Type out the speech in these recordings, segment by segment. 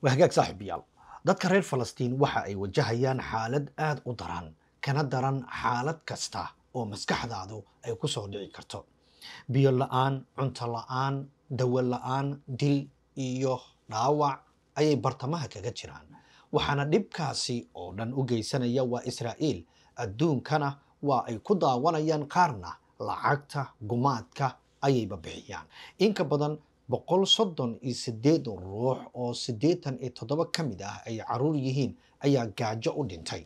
وهجاك صاحب يال dadka reer Falastiin waxa ay wajahayaan xaalad aad u daran kana daran xaalad kasta oo maskaxdaadu ay ku soo dhici karto biyo la'aan cunto la'aan dawo la'aan dil iyo dhaawac ayay bartamaha kaga jiraan waxaana dhibkaasi oo dhan u geysanaya waa Israa'iil adduunkana waa ay ku daawanayaan qaarna lacagta gumaadka ayayba bixiyaan in ka badan 138 ruux oo 87 ka mid ah ay caruur yihiin ayaa gaajo u dhintay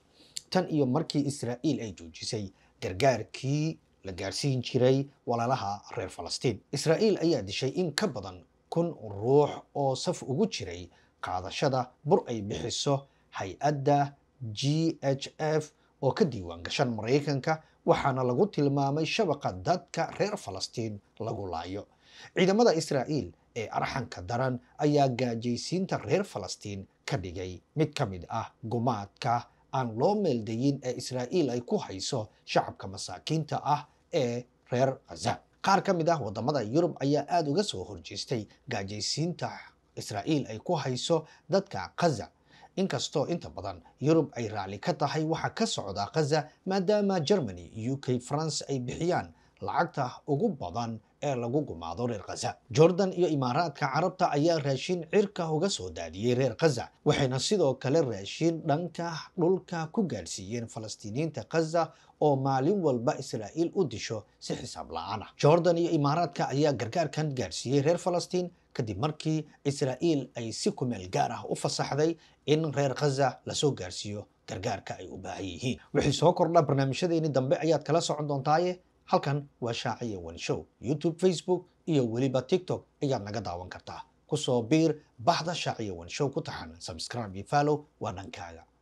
tan iyo markii Israa'iil ay joojisay gargaarkii la gaarsiin jiray walaalaha reer Falastiin Israa'iil ayaa dishay in ka badan 1,000 ruux oo saf ugu jiray qaadashada bur ay bixiso hay-adda GHF oo ka diiwaan gashan Mareykanka waxaana lagu tilmaamay shabaqa dadka reer Falastiin lagu laayo ciidamada Israa'iil ee arxanka daran ayaa gaajaysiinta reer Falastiin ka dhigay mid ka mid ah gumaadka aan loo meeldayin ee Israa'iil ay ku hayso shacabka masaakiinta ah ee reer Gaza qaar ka mid ah wadamada Yurub ayaa aad uga soo horjeestay gaajaysiinta Israa'iil ay ku hayso dadka Gaza inkastoo inta badan Yurub ay raali ka tahay waxa ka socda Gaza maadaama Germany UK France ay bixiyaan lacagta ugu badan ee lagu gumaado reer Gaza Jordan iyo Imaaraadka Carabta ayaa raashin cirka uga soo daadiyay reer Gaza waxayna sidoo kale raashin dhanka dhulka ku gaarsiiyeen Falastiiniinta Gaza oo maalin walba Israa'iil u disho si xisaab la'aan ah Jordan iyo Imaaraadka ayaa gargaarkan gaarsiiyay reer Falastiin kadib markii Israa'iil ay si ku meel gaar ah u fasaxday in reer Gaza la soo gaarsiiyo gargaarka ay u baahan yihiin wixii soo kordha barnaamijyadeeni dambe ayaad kala socon doontaa halkan waa Shaaciye One Show YouTube Facebook iyo weliba TikTok ayaad naga daawan kartaa ku soo biir bahda Shaaciye One Show ku taxan subscribe iyo follow waa dhankaaga